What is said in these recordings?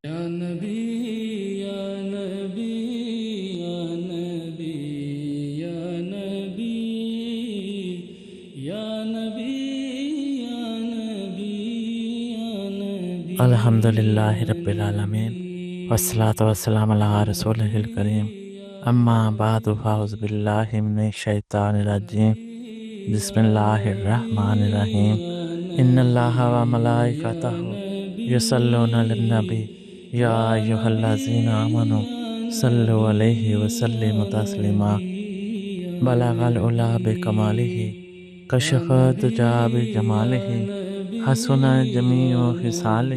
یا نبی یا نبی یا نبی یا نبی یا نبی یا نبی یا نبی الحمدللہ رب العالمین والصلاة والسلام علی رسولہ الکریم اما بعد فاعوذ باللہ من الشیطان الرجیم بسم اللہ الرحمن الرحیم ان اللہ و ملائکتہ یصلون علی النبی یا ایہا الذین آمنوا صلوا علیہ وسلموا تسلیما بلغ العلا بکمالہ کشف الدجی بجمالہ حسن جمیع خصالہ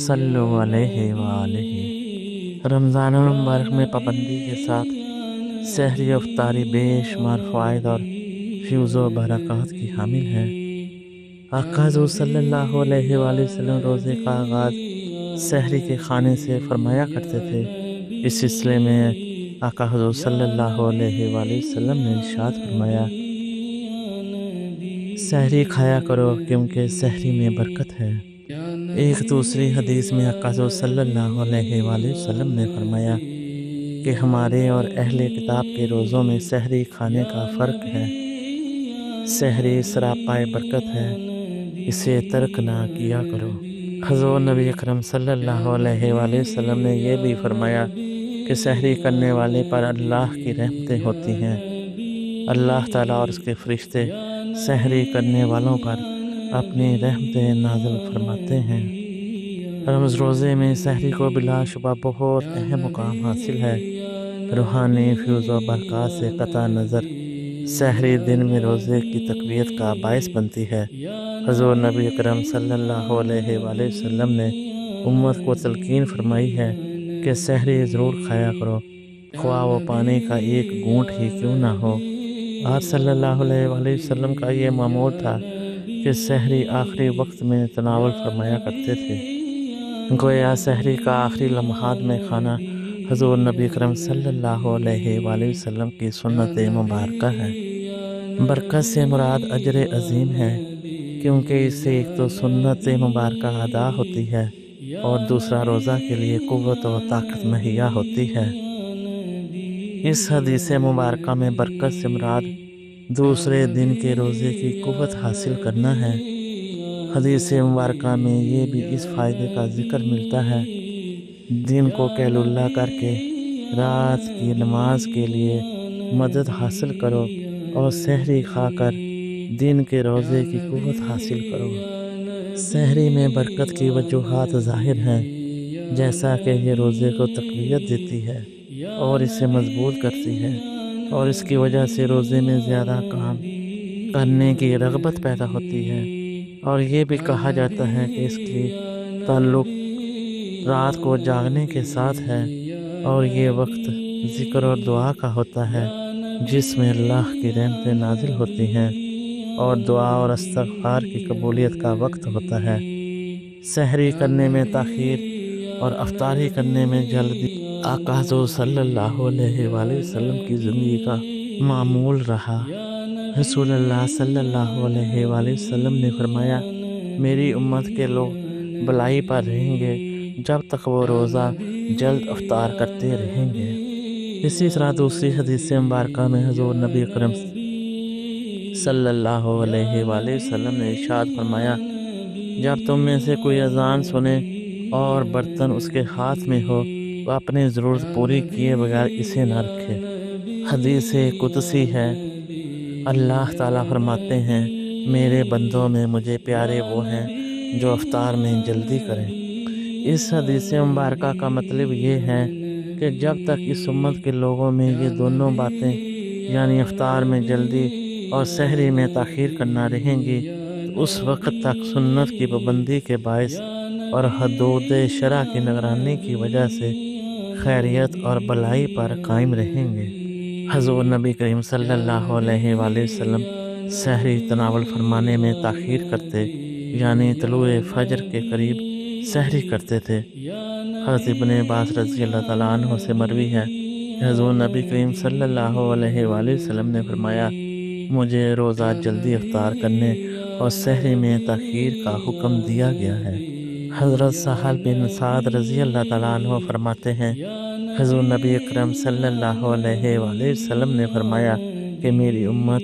صلو علیہ وآلہ۔ رمضان المبارک میں پابندی کے ساتھ سحری افطاری بے شمار فوائد اور فیوز و برکات کی حامل ہے۔ آقا حضور صلی اللہ علیہ وآلہ وسلم روزے کا آغاز سحری کے کھانے سے فرمایا کرتے تھے۔ اس سلسلے میں آقا حضور صلی اللہ علیہ وآلہ وسلم نے ارشاد فرمایا، سحری کھایا کرو کیونکہ سحری میں برکت ہے۔ ایک دوسری حدیث میں آقا حضور صلی اللہ علیہ وآلہ وسلم نے فرمایا کہ ہمارے اور اہل کتاب کے روزوں میں سحری کھانے کا فرق ہے۔ سحری سراپا برکت ہے، اسے ترک نہ کیا کرو۔ حضور نبی اکرم صلی اللہ علیہ وآلہ وسلم نے یہ بھی فرمایا کہ سحری کرنے والے پر اللہ کی رحمتیں ہوتی ہیں۔ اللہ تعالیٰ اور اس کے فرشتے سحری کرنے والوں پر اپنی رحمتیں نازل فرماتے ہیں۔ روزے میں سحری کو بلا شبہ بہت اہم مقام حاصل ہے۔ روحانی فیوز و برکات سے قطع نظر سحری دن میں روزے کی تقویت کا باعث بنتی ہے۔ حضور نبی اکرم صلی اللہ علیہ وآلہ وسلم نے امت کو تلقین فرمائی ہے کہ سحری ضرور کھایا کرو، خواہ وہ پانی کا ایک گھونٹ ہی کیوں نہ ہو۔ آپ صلی اللہ علیہ وآلہ وسلم کا یہ معمول تھا کہ سحری آخری وقت میں تناول فرمایا کرتے تھے۔ گویا سحری کا آخری لمحات میں کھانا حضور نبی اکرم صلی اللہ علیہ وآلہ وسلم کی سنت مبارکہ ہے۔ برکت سے مراد اجر عظیم ہے، کیونکہ اس سے ایک تو سنت مبارکہ ادا ہوتی ہے اور دوسرا روزہ کے لیے قوت و طاقت مہیا ہوتی ہے۔ اس حدیث مبارکہ میں برکت سے مراد دوسرے دن کے روزے کی قوت حاصل کرنا ہے۔ حدیث مبارکہ میں یہ بھی اس فائدے کا ذکر ملتا ہے، دن کو قیلولہ کر کے رات کی نماز کے لیے مدد حاصل کرو اور سحری کھا کر دن کے روزے کی قوت حاصل کرو۔ سحری میں برکت کی وجوہات ظاہر ہیں، جیسا کہ یہ روزے کو تقویت دیتی ہے اور اسے مضبوط کرتی ہے، اور اس کی وجہ سے روزے میں زیادہ کام کرنے کی رغبت پیدا ہوتی ہے۔ اور یہ بھی کہا جاتا ہے کہ اس کی تعلق رات کو جاگنے کے ساتھ ہے، اور یہ وقت ذکر اور دعا کا ہوتا ہے، جس میں اللہ کی رحمتیں نازل ہوتی ہیں اور دعا اور استغفار کی قبولیت کا وقت ہوتا ہے۔ سحری کرنے میں تاخیر اور افطاری کرنے میں جلدی آقا حضور صلی اللہ علیہ وآلہ وسلم کی زندگی کا معمول رہا۔ رسول اللہ صلی اللہ علیہ وآلہ وسلم نے فرمایا، میری امت کے لوگ بلائی پر رہیں گے جب تک وہ روزہ جلد افطار کرتے رہیں گے۔ اسی طرح دوسری حدیث مبارکہ میں حضور نبی اکرم صلی اللہ علیہ وآلہ وسلم نے ارشاد فرمایا، جب تم میں سے کوئی اذان سنے اور برتن اس کے ہاتھ میں ہو وہ اپنی ضرورت پوری کیے بغیر اسے نہ رکھے۔ حدیث قدسی ہے، اللہ تعالیٰ فرماتے ہیں، میرے بندوں میں مجھے پیارے وہ ہیں جو افطار میں جلدی کریں۔ اس حدیث مبارکہ کا مطلب یہ ہے کہ جب تک اس امت کے لوگوں میں یہ دونوں باتیں یعنی افطار میں جلدی اور سحری میں تاخیر کرنا رہیں گی تو اس وقت تک سنت کی پابندی کے باعث اور حدود شرع کی نگرانی کی وجہ سے خیریت اور بلائی پر قائم رہیں گے۔ حضور نبی کریم صلی اللہ علیہ وآلہ وسلم سحری تناول فرمانے میں تاخیر کرتے، یعنی طلوع فجر کے قریب سحری کرتے تھے۔ حضرت ابن عباس رضی اللہ تعالیٰ عنہ سے مروی ہے کہ حضور نبی کریم صلی اللہ علیہ وآلہ وسلم نے فرمایا، مجھے روزہ جلدی افطار کرنے اور سحری میں تاخیر کا حکم دیا گیا ہے۔ حضرت سہل بن سعد رضی اللہ تعالیٰ عنہ فرماتے ہیں حضور نبی اکرم صلی اللہ علیہ وآلہ وسلم نے فرمایا کہ میری امت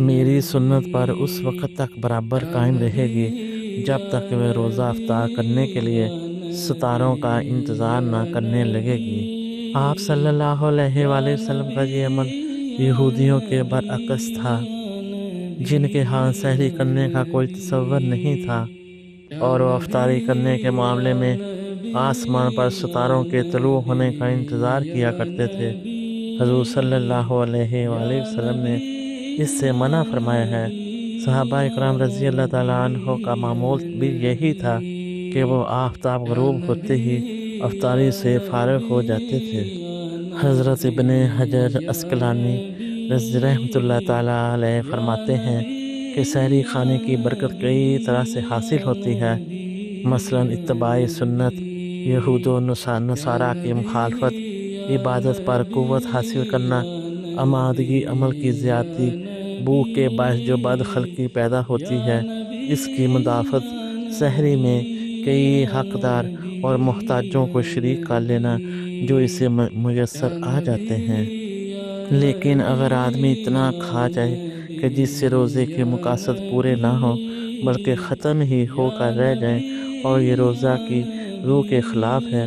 میری سنت پر اس وقت تک برابر قائم رہے گی جب تک وہ روزہ افطار کرنے کے لیے ستاروں کا انتظار نہ کرنے لگے گی۔ آپ صلی اللہ علیہ وآلہ وسلم کا یہ عمل یہودیوں کے برعکس تھا، جن کے ہاں سحری کرنے کا کوئی تصور نہیں تھا، اور وہ افطاری کرنے کے معاملے میں آسمان پر ستاروں کے طلوع ہونے کا انتظار کیا کرتے تھے۔ حضور صلی اللہ علیہ وآلہ وسلم نے اس سے منع فرمایا ہے۔ صحابہ اکرام رضی اللہ تعالیٰ عنہ کا معمول بھی یہی تھا کہ وہ آفتاب غروب ہوتے ہی افطاری سے فارغ ہو جاتے تھے۔ حضرت ابن حجر عسقلانی رحمۃ اللہ تعالیٰ علیہ فرماتے ہیں کہ سحری کھانے کی برکت کئی طرح سے حاصل ہوتی ہے، مثلا اتباع سنت، یہود و نصارہ کی مخالفت، عبادت پر قوت حاصل کرنا، آمادگی عمل کی زیادتی، بھوک کے باعث جو بد خلقی پیدا ہوتی ہے، اس کی مدافعت، سحری میں کئی حقدار اور محتاجوں کو شریک کر لینا جو اسے میسر آ جاتے ہیں۔ لیکن اگر آدمی اتنا کھا جائے کہ جس سے روزے کے مقاصد پورے نہ ہوں بلکہ ختم ہی ہو کر رہ جائیں، اور یہ روزہ کی روح کے خلاف ہے،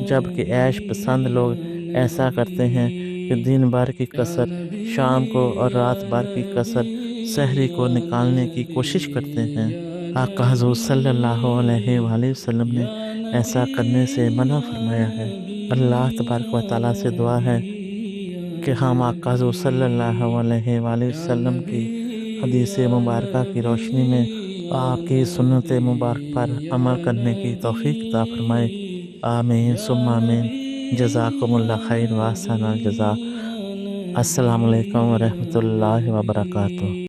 جبکہ عیش پسند لوگ ایسا کرتے ہیں کہ دن بھر کی کسر شام کو اور رات بھر کی کسر سحری کو نکالنے کی کوشش کرتے ہیں۔ آقا حضور صلی اللہ علیہ وآلہ وسلم نے ایسا کرنے سے منع فرمایا ہے۔ اللہ تبارک و تعالیٰ سے دعا ہے کہ ہم آقا حضور صلی اللہ علیہ وآلہ وسلم کی حدیث مبارکہ کی روشنی میں آپ کی سنت مبارک پر عمل کرنے کی توفیق عطا فرمائے۔ آمین ثم آمین۔ جزاکم اللہ خیر و احسن الجزاء۔ السلام علیکم ورحمۃ اللہ وبرکاتہ۔